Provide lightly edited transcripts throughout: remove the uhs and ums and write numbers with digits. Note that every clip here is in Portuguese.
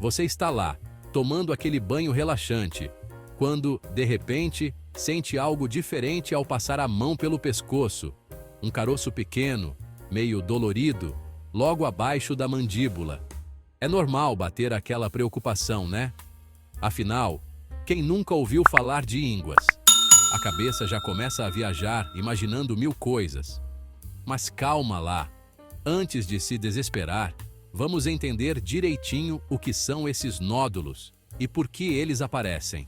Você está lá, tomando aquele banho relaxante, quando, de repente, sente algo diferente ao passar a mão pelo pescoço. Um caroço pequeno, meio dolorido, logo abaixo da mandíbula. É normal bater aquela preocupação, né? Afinal, quem nunca ouviu falar de ínguas? A cabeça já começa a viajar, imaginando mil coisas. Mas calma lá. Antes de se desesperar, vamos entender direitinho o que são esses nódulos e por que eles aparecem.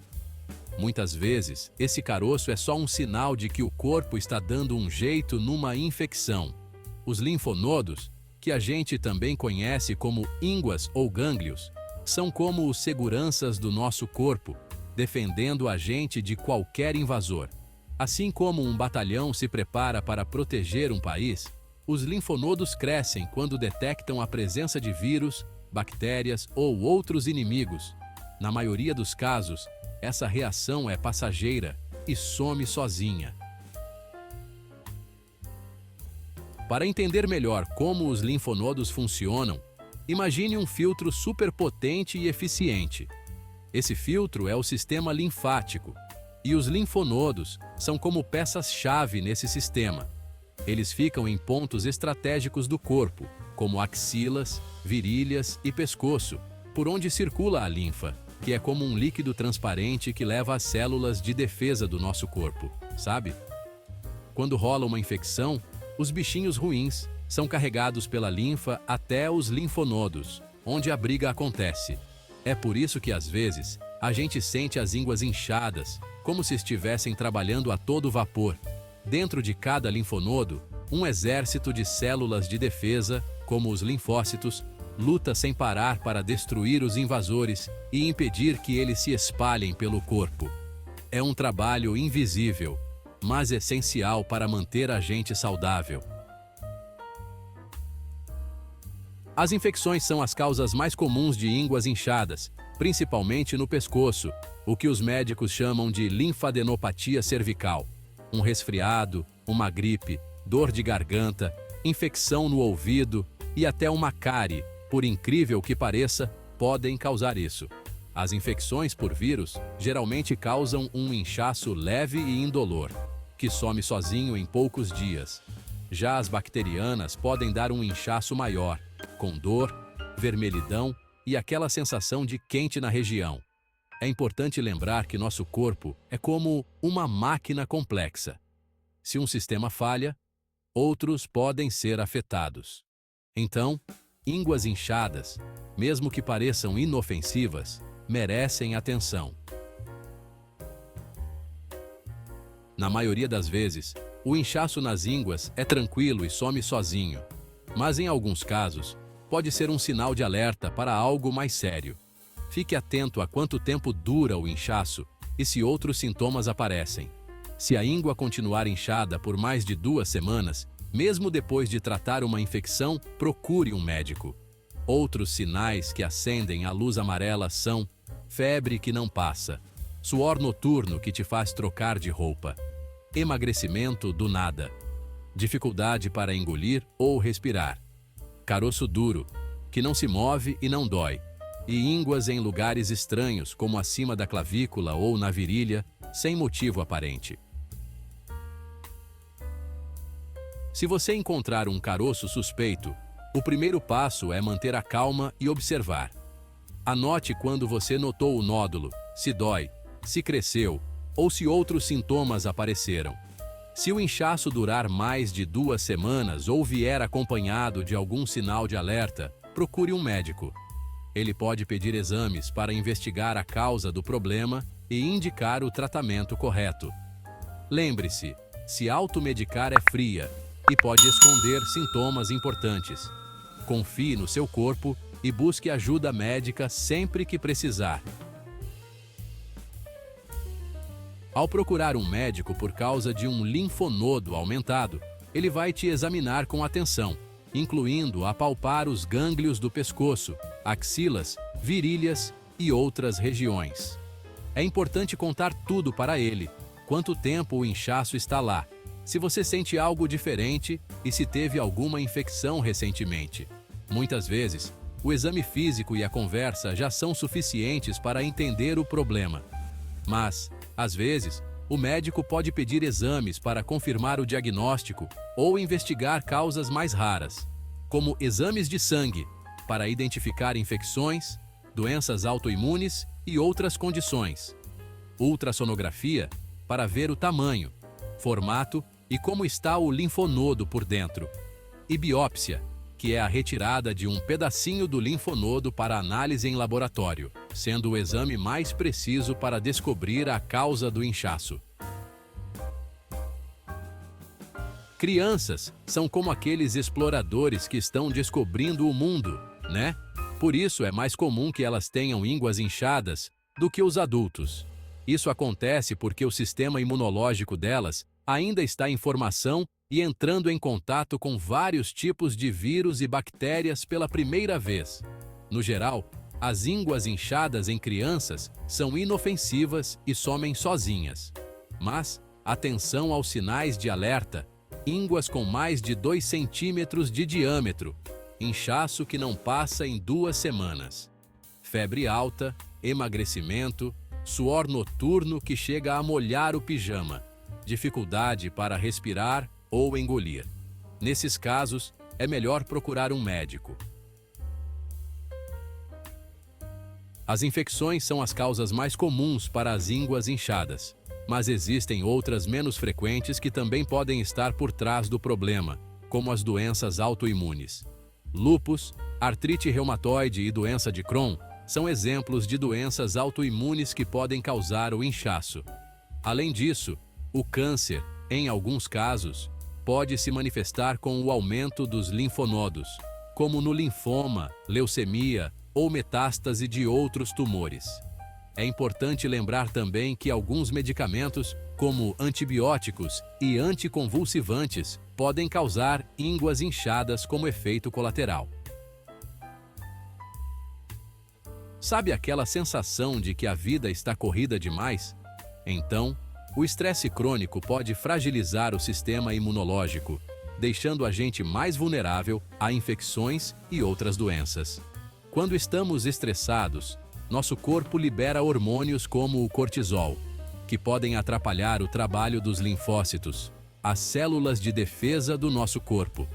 Muitas vezes, esse caroço é só um sinal de que o corpo está dando um jeito numa infecção. Os linfonodos, que a gente também conhece como ínguas ou gânglios, são como os seguranças do nosso corpo, defendendo a gente de qualquer invasor. Assim como um batalhão se prepara para proteger um país, os linfonodos crescem quando detectam a presença de vírus, bactérias ou outros inimigos. Na maioria dos casos, essa reação é passageira e some sozinha. Para entender melhor como os linfonodos funcionam, imagine um filtro superpotente e eficiente. Esse filtro é o sistema linfático, e os linfonodos são como peças-chave nesse sistema. Eles ficam em pontos estratégicos do corpo, como axilas, virilhas e pescoço, por onde circula a linfa, que é como um líquido transparente que leva as células de defesa do nosso corpo, sabe? Quando rola uma infecção, os bichinhos ruins são carregados pela linfa até os linfonodos, onde a briga acontece. É por isso que, às vezes, a gente sente as ínguas inchadas, como se estivessem trabalhando a todo vapor. Dentro de cada linfonodo, um exército de células de defesa, como os linfócitos, luta sem parar para destruir os invasores e impedir que eles se espalhem pelo corpo. É um trabalho invisível, mas essencial para manter a gente saudável. As infecções são as causas mais comuns de ínguas inchadas, principalmente no pescoço, o que os médicos chamam de linfadenopatia cervical. Um resfriado, uma gripe, dor de garganta, infecção no ouvido e até uma cárie, por incrível que pareça, podem causar isso. As infecções por vírus geralmente causam um inchaço leve e indolor, que some sozinho em poucos dias. Já as bacterianas podem dar um inchaço maior, com dor, vermelhidão e aquela sensação de quente na região. É importante lembrar que nosso corpo é como uma máquina complexa. Se um sistema falha, outros podem ser afetados. Então, ínguas inchadas, mesmo que pareçam inofensivas, merecem atenção. Na maioria das vezes, o inchaço nas ínguas é tranquilo e some sozinho, mas em alguns casos, pode ser um sinal de alerta para algo mais sério. Fique atento a quanto tempo dura o inchaço e se outros sintomas aparecem. Se a íngua continuar inchada por mais de 2 semanas, mesmo depois de tratar uma infecção, procure um médico. Outros sinais que acendem a luz amarela são febre que não passa, suor noturno que te faz trocar de roupa, emagrecimento do nada, dificuldade para engolir ou respirar, caroço duro, que não se move e não dói, e ínguas em lugares estranhos, como acima da clavícula ou na virilha, sem motivo aparente. Se você encontrar um caroço suspeito, o primeiro passo é manter a calma e observar. Anote quando você notou o nódulo, se dói, se cresceu ou se outros sintomas apareceram. Se o inchaço durar mais de 2 semanas ou vier acompanhado de algum sinal de alerta, procure um médico. Ele pode pedir exames para investigar a causa do problema e indicar o tratamento correto. Lembre-se, se automedicar é fria e pode esconder sintomas importantes. Confie no seu corpo e busque ajuda médica sempre que precisar. Ao procurar um médico por causa de um linfonodo aumentado, ele vai te examinar com atenção, incluindo apalpar os gânglios do pescoço, axilas, virilhas e outras regiões. É importante contar tudo para ele, quanto tempo o inchaço está lá, se você sente algo diferente e se teve alguma infecção recentemente. Muitas vezes, o exame físico e a conversa já são suficientes para entender o problema. Mas, às vezes, o médico pode pedir exames para confirmar o diagnóstico ou investigar causas mais raras, como exames de sangue, para identificar infecções, doenças autoimunes e outras condições. Ultrassonografia, para ver o tamanho, formato e como está o linfonodo por dentro. E biópsia, que é a retirada de um pedacinho do linfonodo para análise em laboratório, sendo o exame mais preciso para descobrir a causa do inchaço. Crianças são como aqueles exploradores que estão descobrindo o mundo, né? Por isso é mais comum que elas tenham ínguas inchadas do que os adultos. Isso acontece porque o sistema imunológico delas ainda está em formação e entrando em contato com vários tipos de vírus e bactérias pela primeira vez. No geral, as ínguas inchadas em crianças são inofensivas e somem sozinhas. Mas, atenção aos sinais de alerta: ínguas com mais de 2 centímetros de diâmetro, inchaço que não passa em 2 semanas, febre alta, emagrecimento, suor noturno que chega a molhar o pijama, dificuldade para respirar ou engolir. Nesses casos, é melhor procurar um médico. As infecções são as causas mais comuns para as ínguas inchadas, mas existem outras menos frequentes que também podem estar por trás do problema, como as doenças autoimunes. Lúpus, artrite reumatoide e doença de Crohn são exemplos de doenças autoimunes que podem causar o inchaço. Além disso, o câncer, em alguns casos, pode se manifestar com o aumento dos linfonodos, como no linfoma, leucemia ou metástase de outros tumores. É importante lembrar também que alguns medicamentos, como antibióticos e anticonvulsivantes, podem causar ínguas inchadas como efeito colateral. Sabe aquela sensação de que a vida está corrida demais? Então, o estresse crônico pode fragilizar o sistema imunológico, deixando a gente mais vulnerável a infecções e outras doenças. Quando estamos estressados, nosso corpo libera hormônios como o cortisol, que podem atrapalhar o trabalho dos linfócitos, as células de defesa do nosso corpo.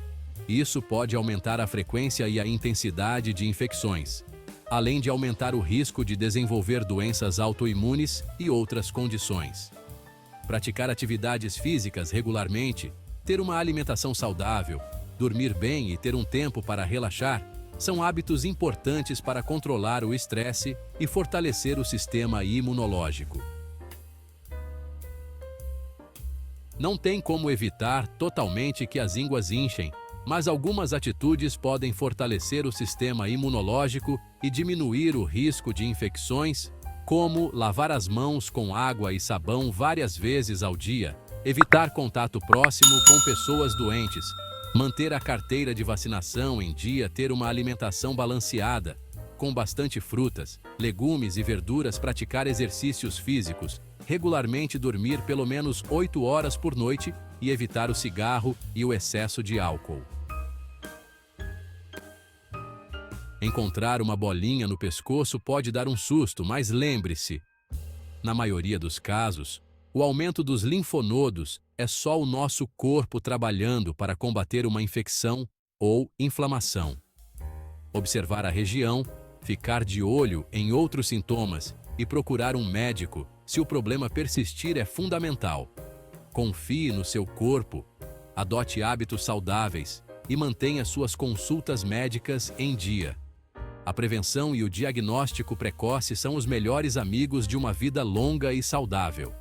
Isso pode aumentar a frequência e a intensidade de infecções, além de aumentar o risco de desenvolver doenças autoimunes e outras condições. Praticar atividades físicas regularmente, ter uma alimentação saudável, dormir bem e ter um tempo para relaxar são hábitos importantes para controlar o estresse e fortalecer o sistema imunológico. Não tem como evitar totalmente que as ínguas inchem, mas algumas atitudes podem fortalecer o sistema imunológico e diminuir o risco de infecções, como lavar as mãos com água e sabão várias vezes ao dia, evitar contato próximo com pessoas doentes, manter a carteira de vacinação em dia, ter uma alimentação balanceada, com bastante frutas, legumes e verduras, praticar exercícios físicos, regularmente dormir pelo menos 8 horas por noite e evitar o cigarro e o excesso de álcool. Encontrar uma bolinha no pescoço pode dar um susto, mas lembre-se, na maioria dos casos, o aumento dos linfonodos é só o nosso corpo trabalhando para combater uma infecção ou inflamação. Observar a região, ficar de olho em outros sintomas e procurar um médico se o problema persistir é fundamental. Confie no seu corpo, adote hábitos saudáveis e mantenha suas consultas médicas em dia. A prevenção e o diagnóstico precoce são os melhores amigos de uma vida longa e saudável.